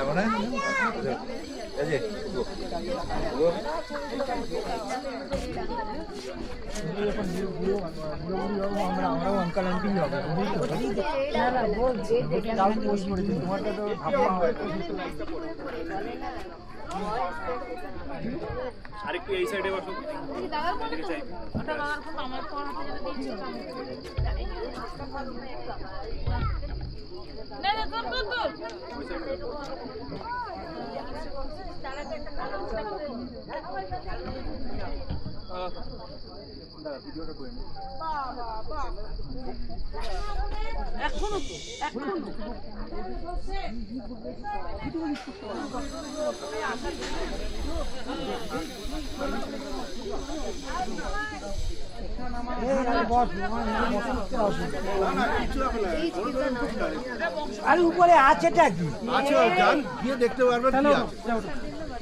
মানে এই যে আমরাও আঙ্কাল আন্টি হবে না না বলছে তাও পোস্ট করেছি তোমারটা তো ভাবনা হয় আরেকটু এই সাইডে বসো এদিকে চাই ওটা লাগার পর আমার তো হাতে যেটা দিয়েছে না না তোর ভিডিওটা করে নি এখনো তো এখনো আর উপরে আছেটা কি আছে জান গিয়ে দেখতে পারবেন কি আছে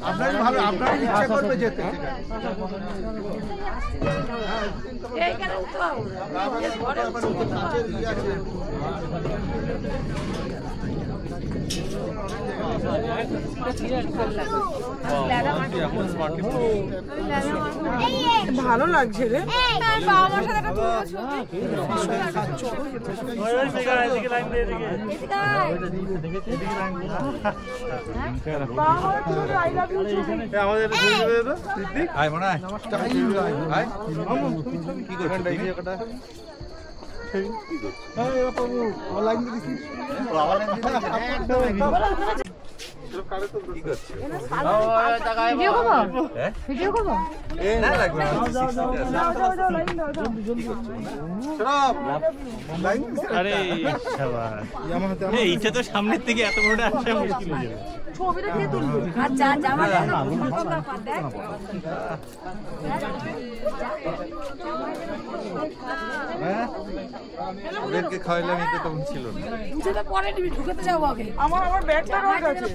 আপনারই ভালো আপনারই ইচ্ছা করবে যেতে এইখানে তো আছে ভালো লাগছে রে বাবার সাথে একটা ভিডিও করবো ভিডিও করবো না লাগবে আরে শাবাশ এইটা তো সামনের থেকে এত বড়টা আসা মুশকিল হয়ে যাবে ছবিটা কে তুলবে আচ্ছা জামা দেখ হ্যাঁ ওদেরকে খাওয়াইলাম এটা তখন ছিল না বুঝতে পরে নিবি ঢুকেতে যাবো আগে আমার ব্যাগটা রয়ে গেছে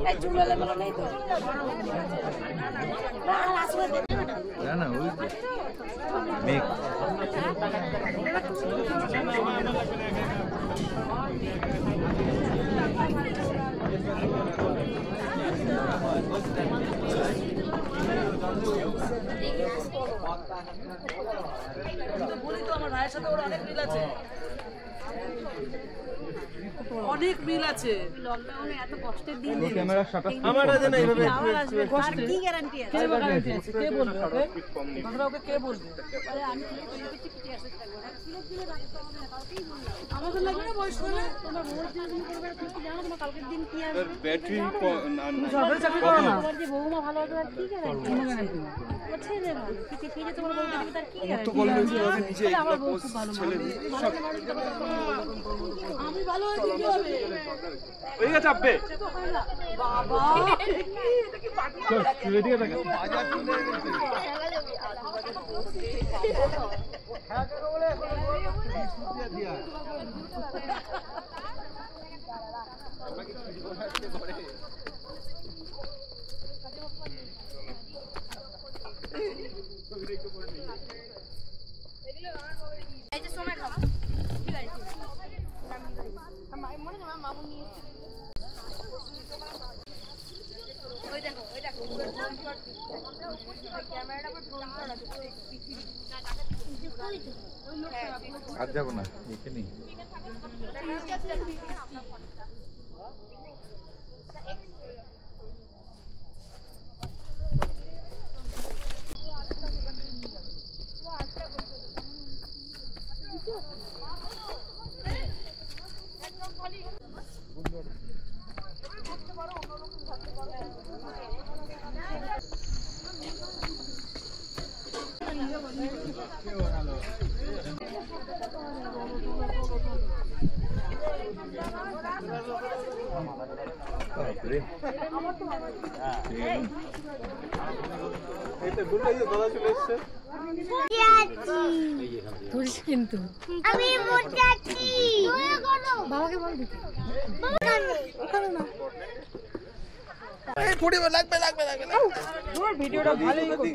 এই চুলালে বলা নেই তো না না ওই মেঘ বলি তো আমার ভাইয়ের সাথে ওর অনেক মিল আছে অনেক মিল আছে লকডাউনে এত কষ্টের দিন ক্যামেরা শাটার আমার আছে না এইভাবে আবার আসবে আর কি গ্যারান্টি আছে কে গ্যারান্টি আছে কে বলবে ওকে কথাটা ওকে কে বলবে আরে আমি পিটি আসতে থাকবো সিলেট দিলে রাখতে হবে না কালকেই বললাম আমাদের লাগবে না বয়স করে তোমার রোজ দিন করবে তুমি কি জানো তোমার কালকের দিন কি আসবে ব্যাটারি সরকারি চাকরি করো না তোমার যে বৌমা ভালো হবে আর কি গ্যারান্টি কোনো গ্যারান্টি না ছেলে ভালো কি যে তোমার বলতে দিবে তার কি গ্যারান্টি নিচে আমার বউ খুব ভালো আমি ভালো হয়ে কি হবে ওইদিকে চাপবে বাবা চল এদিকে দেখ বাজার চলে গেছে এই যে সময় খাবো ঠিক আছে মনে না মামু নিয়ে ওই দেখো ক্যামেরাটা আমার ড্রোন করা আছে আর যাবো না এখানেই কিন্তু আমি মোটাচ্ছি বাবাকে বল দিতে ওখানে ওখানে না তোমার ভিডিওটা ভালোই করতে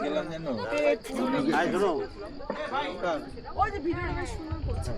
ওই যে ভিডিওটা বেশ সুন্দর করছে